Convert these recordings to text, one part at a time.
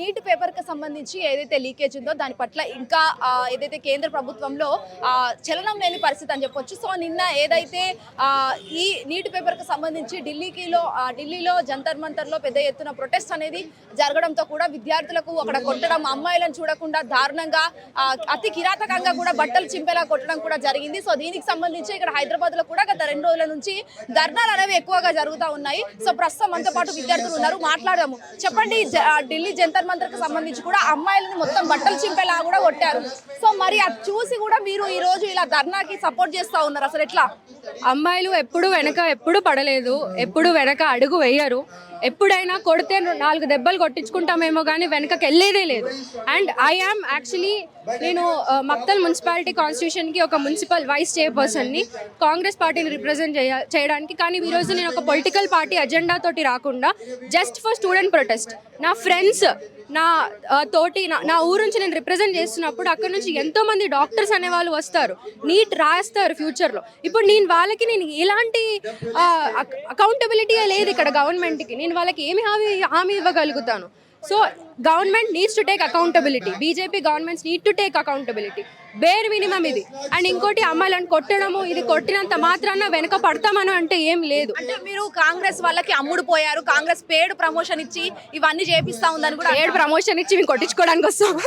Neat పేపర్కి సంబంధించి ఏదైతే లీకేజ్ ఉందో దాని పట్ల ఇంకా ఏదైతే కేంద్ర ప్రభుత్వంలో చలనం లేని పరిస్థితి అని చెప్పొచ్చు. సో నిన్న ఏదైతే ఈ నీట్ పేపర్కి సంబంధించి ఢిల్లీలో జంతర్ మంతర్లో పెద్ద ఎత్తున ప్రొటెస్ట్ అనేది జరగడంతో కూడా విద్యార్థులకు అక్కడ కొట్టడం, అమ్మాయిలను చూడకుండా దారుణంగా అతి కిరాతకంగా కూడా బట్టలు చింపేలా కొట్టడం కూడా జరిగింది. సో దీనికి సంబంధించి ఇక్కడ హైదరాబాద్ లో కూడా గత 2 రోజుల నుంచి ధర్నాలు అనేవి ఎక్కువగా జరుగుతూ ఉన్నాయి. సో ప్రస్తుతం మనతో పాటు విద్యార్థులు ఉన్నారు, మాట్లాడదాము. చెప్పండి, ఢిల్లీ జంతర్ మంతర్ కి సంబంధించి కూడా అమ్మాయిలను మొత్తం బట్టలు చింపేలా కూడా కొట్టారు. సో మరి అది చూసి కూడా మీరు ఈ రోజు ఇలా ధర్నాకి సపోర్ట్ చేస్తా ఉన్నారు, అసలు ఎట్లా? అమ్మాయిలు ఎప్పుడు పడలేదు, ఎప్పుడు వెనక అడుగు వేయరు. ఎప్పుడైనా కొడితే 4 దెబ్బలు కొట్టించుకుంటామేమో కానీ వెనకకి వెళ్ళేదే లేదు. అండ్ నేను మక్తల్ మున్సిపాలిటీ కాన్స్టిట్యూషన్కి ఒక మున్సిపల్ వైస్ చైర్పర్సన్ని, కాంగ్రెస్ పార్టీని రిప్రజెంట్ చేయడానికి. కానీ ఈరోజు నేను ఒక పొలిటికల్ పార్టీ అజెండా తోటి రాకుండా జస్ట్ ఫర్ స్టూడెంట్ ప్రొటెస్ట్, నా ఫ్రెండ్స్ నా ఊరు నుంచి నేను రిప్రజెంట్ చేస్తున్నప్పుడు అక్కడ నుంచి ఎంతో మంది డాక్టర్స్ అనే వాళ్ళు వస్తారు, నీట్ రాస్తారు ఫ్యూచర్లో. ఇప్పుడు నేను ఎలాంటి అకౌంటబిలిటీ లేదు ఇక్కడ గవర్నమెంట్కి. నేను వాళ్ళకి ఏమి హామీ ఇవ్వగలుగుతాను? So government needs to take accountability. BJP governments need to take accountability, bare minimum ఇది. అండ్ ఇంకోటి, అమ్మాయిలను కొట్టడము, ఇది కొట్టినంత మాత్రాన వెనక పడతామని అంటే ఏం లేదు. అంటే మీరు కాంగ్రెస్ వాళ్ళకి అమ్ముడు పోయారు, కాంగ్రెస్ పేడ్ ప్రమోషన్ ఇచ్చి ఇవన్నీ చేపిస్తా ఉందని కూడా. పేడ్ ప్రమోషన్ ఇచ్చి మేము కొట్టించుకోవడానికి వస్తాం,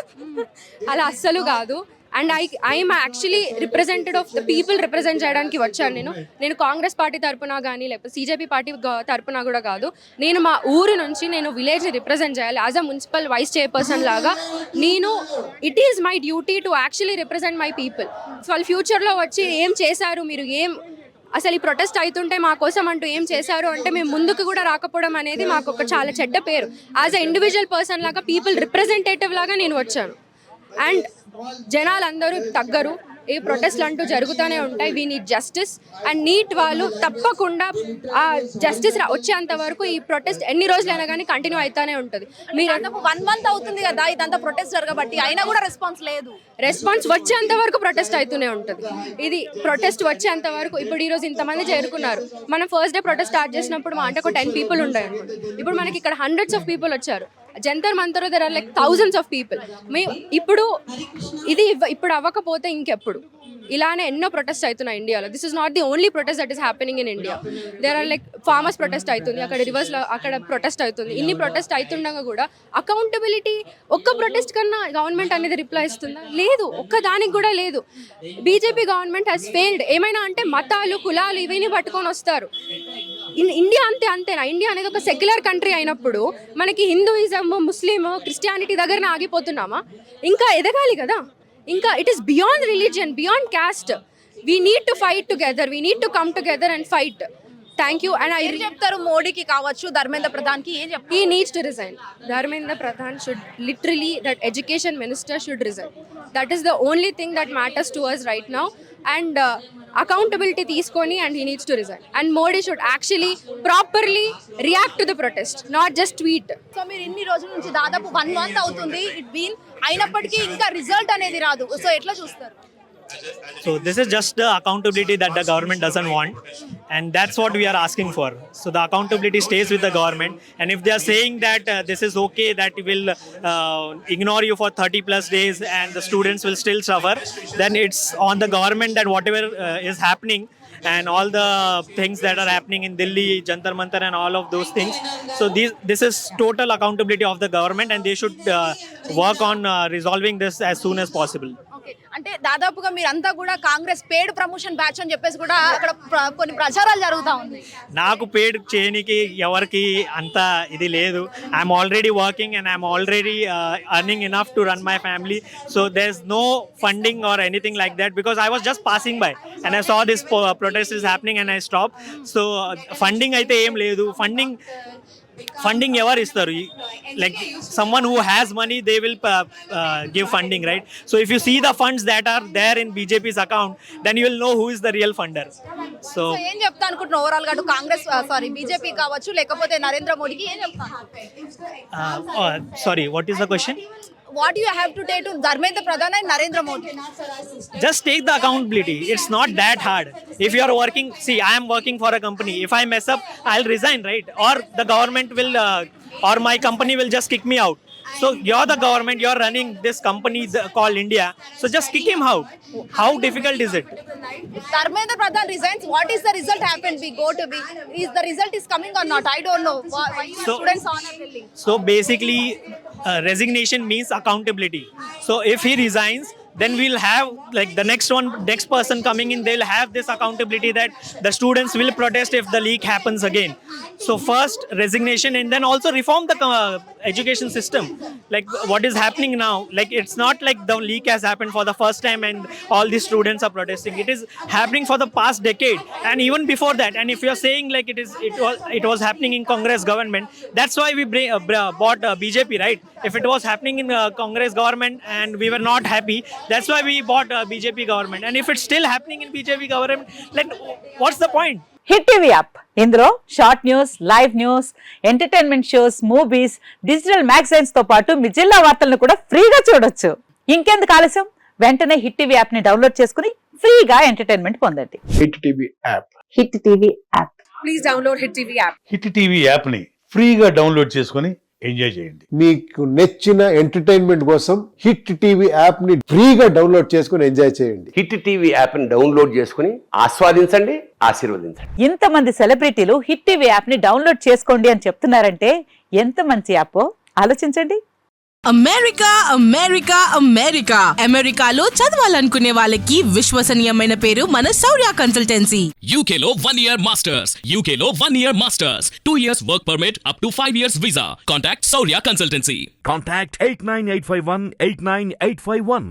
అలా అస్సలు కాదు. And I'm actually represented of the people, represent చేయడానికి వచ్చాను. నేను కాంగ్రెస్ పార్టీ తరపున కానీ లేకపోతే CJP పార్టీ తరపున కూడా కాదు. నేను మా ఊరు నుంచి నేను విలేజ్ని రిప్రజెంట్ చేయాలి. As a municipal vice chairperson లాగా it is my duty to actually represent my people. వాళ్ళు ఫ్యూచర్లో వచ్చి ఏం చేశారు, మీరు అసలు ఈ ప్రొటెస్ట్ అవుతుంటే మా కోసం అంటూ ఏం చేశారు అంటే మేము ముందుకు కూడా రాకపోవడం అనేది మాకు ఒక చాలా చెడ్డ పేరు. యాజ్ అ ఇండివిజువల్ పర్సన్ లాగా, పీపుల్ రిప్రజెంటేటివ్ లాగా నేను వచ్చాను. అండ్ జనాలందరూ తగ్గరు, ఈ ప్రొటెస్ట్లు అంటూ జరుగుతూనే ఉంటాయి. We need justice. And NEET వాళ్ళు తప్పకుండా ఆ జస్టిస్ వచ్చేంత వరకు ఈ ప్రొటెస్ట్ ఎన్ని రోజులైనా కానీ కంటిన్యూ అవుతూనే ఉంటుంది. మీరు 1 month అవుతుంది కదా ఇదంతా ప్రొటెస్ట్ జరగబట్టి, అయినా కూడా రెస్పాన్స్ లేదు. రెస్పాన్స్ వచ్చేంత వరకు ప్రొటెస్ట్ అవుతూనే ఉంటుంది. ఇది ప్రొటెస్ట్ వచ్చేంత వరకు. ఇప్పుడు ఈరోజు ఇంతమంది చేరుకున్నారు. మనం ఫస్ట్ డే ప్రొటెస్ట్ స్టార్ట్ చేసినప్పుడు అంటే ఒక 10 people ఉండే. ఇప్పుడు మనకి ఇక్కడ hundreds of people వచ్చారు. Jantar Mantar there are like thousands of people. ఇప్పుడు అవ్వకపోతే ఇంకెప్పుడు? ఇలానే ఎన్నో ప్రొటెస్ట్ అవుతున్నాయి ఇండియాలో. This is not the only protest that is happening in India. There are like farmers protest అవుతుంది, అక్కడ రివర్స్లో అక్కడ ప్రొటెస్ట్ అవుతుంది. ఇన్ని ప్రొటెస్ట్ అవుతుండగా కూడా అకౌంటబిలిటీ ఒక్క ప్రొటెస్ట్ కన్నా గవర్నమెంట్ అనేది రిప్లై ఇస్తుందా? లేదు, ఒక్క దానికి కూడా లేదు. BJP government has failed. ఏమైనా అంటే మతాలు, కులాలు ఇవన్నీ పట్టుకొని వస్తారు. ఇండియా అంతేనా? ఇండియా అనేది ఒక సెక్యులర్ కంట్రీ అయినప్పుడు మనకి హిందూయిజం, ముస్లిం, క్రిస్టియానిటీ దగ్గరనే ఆగిపోతున్నామా? ఇంకా ఎదగాలి కదా. ఇంకా it is beyond religion, beyond caste. We need to fight together, we need to come together and fight. Thank you. And ఏం చెప్తారు మోడీకి కావచ్చు, ధర్మేంద్ర ప్రధాన్కి ఏం చెప్తారు? He needs to resign. Dharmendra Pradhan should literally, that education minister should resign. That is the only thing that matters to us right now. And accountability తీసుకొని and he needs to resign. And Modi should actually properly react to the protest, not just tweet. So మీరు ఇన్ని రోజుల నుంచి దాదాపు 1 month అవుతుంది అయినప్పటికీ ఇంకా result అనేది రాదు. సో ఎట్లా చూస్తారు? So this is just the accountability that the government doesn't want, and that's what we are asking for. So the accountability stays with the government, and if they are saying that this is okay, that we will ignore you for 30 plus days and the students will still suffer, then it's on the government that whatever is happening and all the things that are happening in Delhi, Jantar Mantar and all of those things. So this is total accountability of the government, and they should work on resolving this as soon as possible. అంటే దాదాపుగా మీరంతా కూడా కాంగ్రెస్ పేడ్ promotion batch అని చెప్పేసి కూడా అక్కడ కొన్ని ప్రచారాలు జరుగుతూ ఉంది. నాకు పేడ్ చేయడానికి ఎవరికి అంత ఇది లేదు. I'm already working and I'm already earning enough to run my family, so there's no funding or anything like that, because I was just passing by and I saw this protest is happening and I stopped. So funding అయితే ఏం లేదు. Funding ever istaru, like someone who has money, they will give funding, right? So if you see the funds that are there in BJP's account, then you will know who is the real funder. So ఏం చెప్తా అనుకుంటున్నా overall గా Congress BJP కావచ్చు లేకపోతే నరేంద్ర మోడీకి ఏం చెప్తాను? Sorry, what is the question? What you have to take to Dharmendra Pradhan and Narendra Modi? Just take the accountability. It's not that hard. If you are working, see, I am working for a company. If I mess up, I'll resign, right? Or the government will, or my company will just kick me out. So you're the government, you're running this company called India. So just kick him out. How difficult is it? Dharmendra Pradhan resigns. What is the result happened? We go to be. Is the result is coming or not? I don't know. Why are students on appealing? So basically, resignation means accountability. So if he resigns, then we'll have like the next person coming in, they'll have this accountability that the students will protest if the leak happens again. So first resignation, and then also reform the education system. Like what is happening now, like it's not like the leak has happened for the first time and all these students are protesting. It is happening for the past decade and even before that. And if you're saying like it was happening in Congress government, that's why we bought BJP, right? If it was happening in Congress government and we were not happy, that's why we bought BJP government. And if it's still happening in BJP government, like what's the point? Hit TV app ఇందులో short news, live news, entertainment shows, movies, digital magazines తో పాటు మీ జిల్లా వార్తలను కూడా ఫ్రీగా చూడొచ్చు. ఇంకెందుకు ఆలస్యం, వెంటనే హిట్ టీవీ యాప్ ని డౌన్లోడ్ చేసుకుని ఫ్రీగా ఎంటర్టైన్మెంట్ పొందండి. Hit TV app. Hit TV app. Please download hit TV app. Hit TV యాప్ని ఫ్రీగా డౌన్లోడ్ చేసుకొని ఎంజాయ్ చేయండి. మీకు నచ్చిన ఎంటర్టైన్మెంట్ కోసం హిట్ టీవీ యాప్ ని ఫ్రీగా డౌన్లోడ్ చేసుకుని ఎంజాయ్ చేయండి. హిట్ టీవీ యాప్ని డౌన్లోడ్ చేసుకుని ఆస్వాదించండి, ఆశీర్వదించండి. ఇంతమంది సెలబ్రిటీలు హిట్ టీవీ యాప్ ని డౌన్లోడ్ చేసుకోండి అని చెప్తున్నారంటే ఎంత మంచి యాప్ ఆలోచించండి. అమెరికా అమెరికా అమెరికా అమెరికాలో చదవాలనుకునే వాళ్ళకి విశ్వసనీయమైన పేరు మన శౌర్య కన్సల్టెన్సీ. UK లో 1 year masters, UK లో 1 year masters, 2 years work permit up to 5 years visa. Contact Saurya Consultancy. Contact 89851 89851.